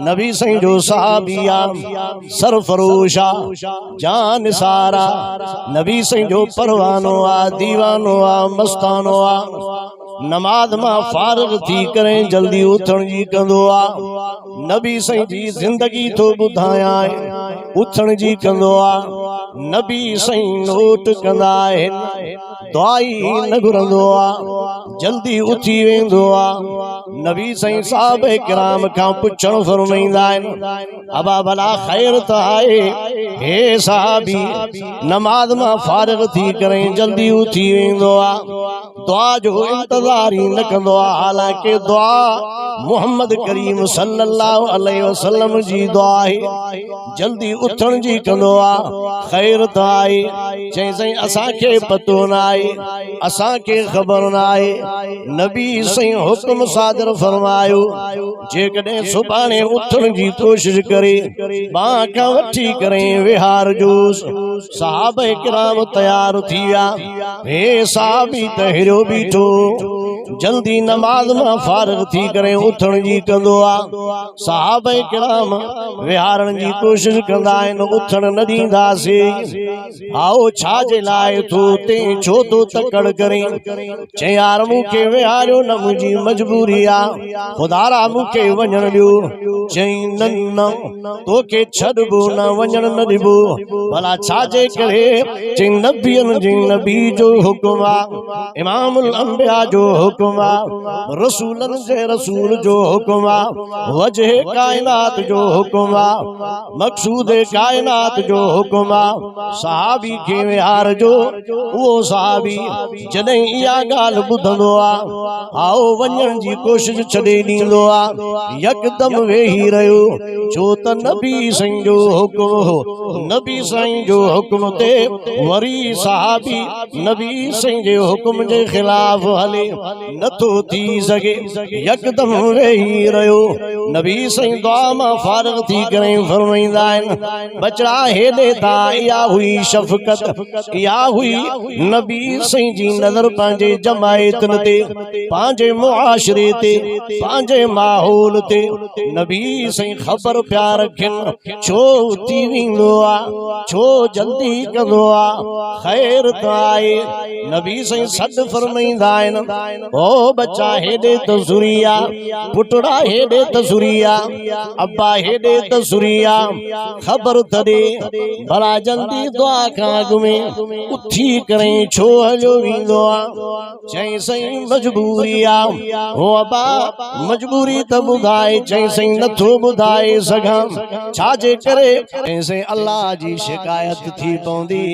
नबी साईं जो सहाबिया सरफरोशा जान सारा नबी साईं जो परवानो आ दीवानो आ मस्तानो आ नमाज मां फारिग थी करे जल्दी उथण जी कंदो आ नबी साईं जी जिंदगी तो बुधाया उथण जी कंदो आ नबी साईं नोट कंदा आहिनि दुआई न घुरंदो आ जल्दी उथी वेंदो आ नबी साईं साहब किराम खां पुछण फरमाईंदा आहिनि अबा भला ख़ैर त आहे हे साहबी नमाज मां फारिग थी करे जल्दी उथी वेंदो आ दुआ जो इंतजार ही न कंदो आ हालांकि दुआ मोहम्मद करीम सल्लल्लाहु अलैहि वसल्लम जी दुआ आहे जल्दी उथण जी कंदो आ ख़ैर त आहे चई साईं असांखे पतो न आहे असांखे ख़बर न आहे नबी साईं हुक्म सादर फरमायो जेकॾहिं सुभाणे उथण जी कोशिश करे बांह खां वठी करे विहार जो सहाबा किराम तैयार थी विया हे साहबी त हेरो बीठो जल्दी नमाज मां फारिग थी करे उथण जी कंदो आ सहाबा किराम विहारण जी कोशिश कंदा आहिनि उथण न ॾींदासीं आओ छा जे लाइ थो ते छो तो तकड़ करे चई यार मूंखे विहारियो न मुंहिंजी मजबूरी आ खुदारा मूंखे वञण ॾियो चई न तोखे छॾबो न वञण न ॾिबो भला छा जे करे चई नबियनि जी नबी जो हुकुम आ इमामुल अंबिया जो हुकुम आ रसूलनि जे रसूल जो हुकुम आ वजह कायनात जो हुकुम आ मक़सूद कायनात जो हुकुम आ सहाबी खे विहार जो उहो सहाबी जॾहिं इहा ॻाल्हि ॿुधंदो आ आओ वञण जी कोशिश छॾे ॾींदो आ यकदम वेही रहियो छो त नबी साईं जो हुकुम हो नबी साईं जो हुकुम ते वरी सहाबी नबी साईं जे हुकुम जे खिलाफ हले नथो थी सघे यकदम वेही रहियो नबी साईं दुआ मां फारिग थी करे फरमाईंदा आहिनि बचड़ा हेॾे ता इहा हुई शफ़क़त इहा हुई नबी साईं जी नज़र पंहिंजे जमायतनि ते पंहिंजे मुआशरे ते पंहिंजे माहौल ते नबी साईं ख़बर पिया रखनि छो उथी वेंदो आ छो जल्दी कंदो आ ख़ैर त आहे नबी साईं सॾु फरमाईंदा आहिनि ओ बच्चा हेॾे त सुरिया पुटड़ा हेॾे त सुरिया अब्बा हेॾे त सुरिया ख़बर त ॾे भला जल्दी दुआ खां अॻु में उथी करे छो हलियो वेंदो आ चई साईं मजबूरी आ हो अब्बा मजबूरी त ॿुधाए चई साईं नथो ॿुधाए सघां छा जे करे चई साईं अल्लाह जी शिकायत थी पवंदी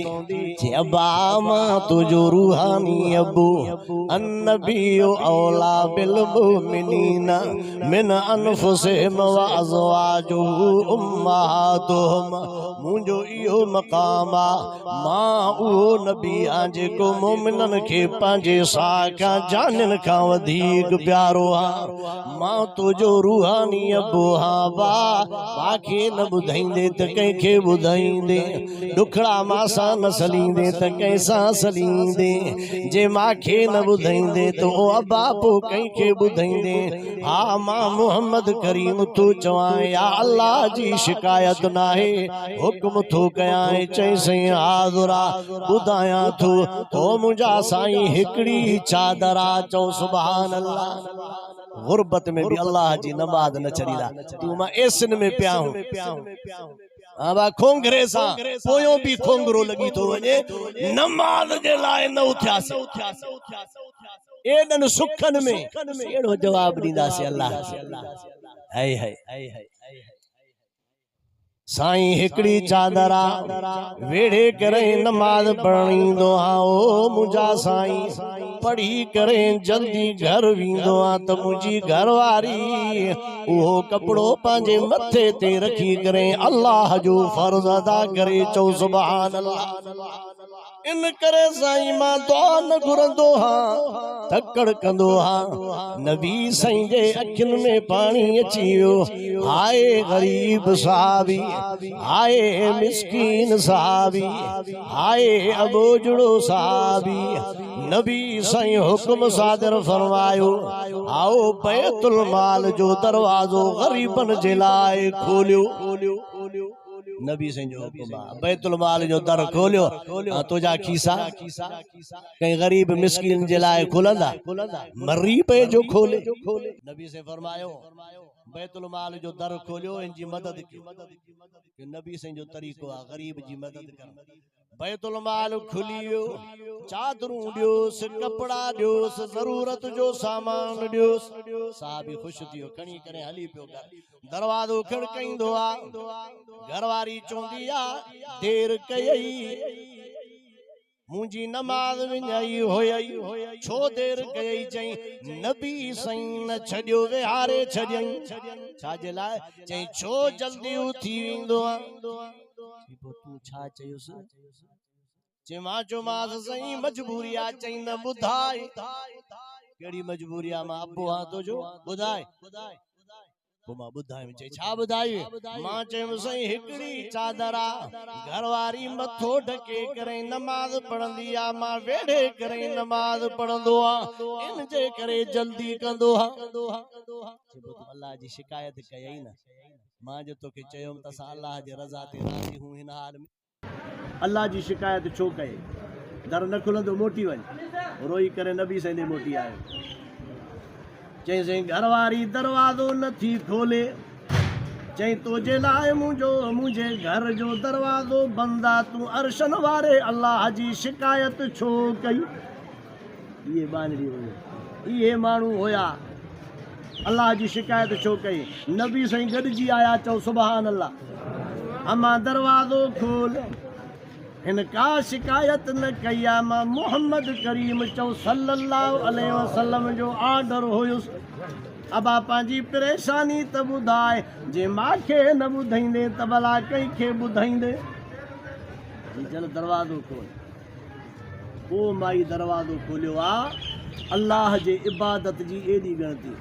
जे अब्बा मां तुंहिंजो रूहानी अबू अन्नबियो औला बिल मुमिनीना मिन अनफुसिहिम व अज़वाजुहु उम्महातुहुम मुंहिंजो इहो मक़ाम आ मां उहो नबी आहियां जेको मोमिननि खे पंहिंजे साह खां जाननि खां वधीक प्यारो आ मां तुंहिंजो रूहानी अबू आहियां बाक़ी न ॿुधाईंदे त कंहिंखे ॿुधाईंदे ॾुखड़ा मासां न सलींदे त कंहिंसां सलींदे जे मांखे न ॿुधाईंदे त ओ अब्बा पोइ कंहिंखे ॿुधाईंदे हा मां मोहम्मद करीम थो चवां या अल्लाह जी शिकायत न आहे हुक्म थो कयां चई साईं हाज़ुरा ॿुधायां थो ओ मुंहिंजा साईं हिकिड़ी चादर आ चओ सुभान अल्लाह गुरबत में भी अल्लाह जी नमाज न छॾींदा तूं मां एसिन में पिया हूं खोंगरे सां पोयों भी खोंगरो लगी तो वने नमाज जे लाइ न उथियासीं एडन सुखन में एड़ो जवाब दींदासीं अल्लाह हाय हाय साईं हिकड़ी चादरा वेड़े करे नमाज पढ़ींदो आ ओ मुंहिंजा साईं पढ़ी करे जल्दी घर वींदो आ त मुंहिंजी घरवारी उहो कपड़ो पंहिंजे मथे ते रखी करे अल्लाह जो फर्ज़ अदा करे चओ सुभान अल्लाह। इन करे साईं मां दुआ न घुरंदो हां तकड़ कंदो हां नबी साईं जे अखियुनि में पाणी अची वियो हाय गरीब साहबी हाय मिस्कीन साहबी हाय अबोजड़ो साहबी नबी साईं हुक्म सादर फरमायो आओ बैतुल माल जो दरवाजो गरीबन जे लाइ खोलियो नबी साईं जो हुक्म आहे बैतुल माल जो दर खोलियो तुझा खीसा कहीं गरीब मिस्किन जे लाइ खुलंदा मरी पे जो खोले नबी से फरमायो बैतुल माल जो दर खोलियो इन जी मदद की नबी साईं जो तरीक़ो आहे गरीब जी मदद कर बैतुल माल खुलियो चादरूं ॾियोस कपड़ा ॾियोस ज़रूरत जो सामान ॾियोस साहबी ख़ुश थियो खणी करे हली पियो दरवाज़ो खड़काईंदो आहे घरवारी चवंदी आहे देर कयई मुंहिंजी नमाज़ विञाई हुयई छो देर कयई चई नबी साईं न छॾियो विहारे छॾियई छाजे लाइ चई छो जल्दी उथी वेंदो आहे तूं छा चयोसि जे मां चयोमांस साईं मजबूरी आहे चई न ॿुधाए कहिड़ी मजबूरी आहे मां अबो आहियां तुंहिंजो ॿुधाए पोइ मां ॿुधायुमि चई छा ॿुधाई मां चयुमि साईं हिकिड़ी चादर आहे घरवारी मथो ढके करे नमाज़ पढ़ंदी आहे मां वेढ़े करे नमाज़ पढ़ंदो आहियां इन जे करे जल्दी कंदो आहियां अल्लाह जी शिकायत कयई न मां जो तोखे चयुमि त असां अल्लाह जे रज़ा ते राज़ी हूं हिन हाल में अल्लाह जी शिकायत छो कई दर न खुलंदो मोटी वञ रोई करे नबी साईं ॾे मोटी आयो चई साईं घरवारी दरवाज़ो नथी खोले चई तुंहिंजे लाइ मुंहिंजे घर जो दरवाज़ो बंदि आहे तूं अर्शन वारे अल्लाह जी शिकायत छो कई इहे बानड़ी हुई इहे माण्हू हुया अल्लाह जी शिकायत छो कई नबी साईं गॾिजी आया चओ सुभान अल्लाह अम्मा दरवाज़ो खोल हिन का शिकायत न कई आहे मां मोहम्मद करीम चओ सल्लल्लाहु अलैहि वसल्लम जो ऑर्डर हुयुसि अबा पंहिंजी परेशानी त ॿुधाए जे मूंखे न ॿुधाईंदे त भला कंहिंखे ॿुधाईंदे चल दरवाज़ो खोल पोइ माई दरवाज़ो खोलियो आहे अल्लाह जे इबादत जी एॾी ॻणती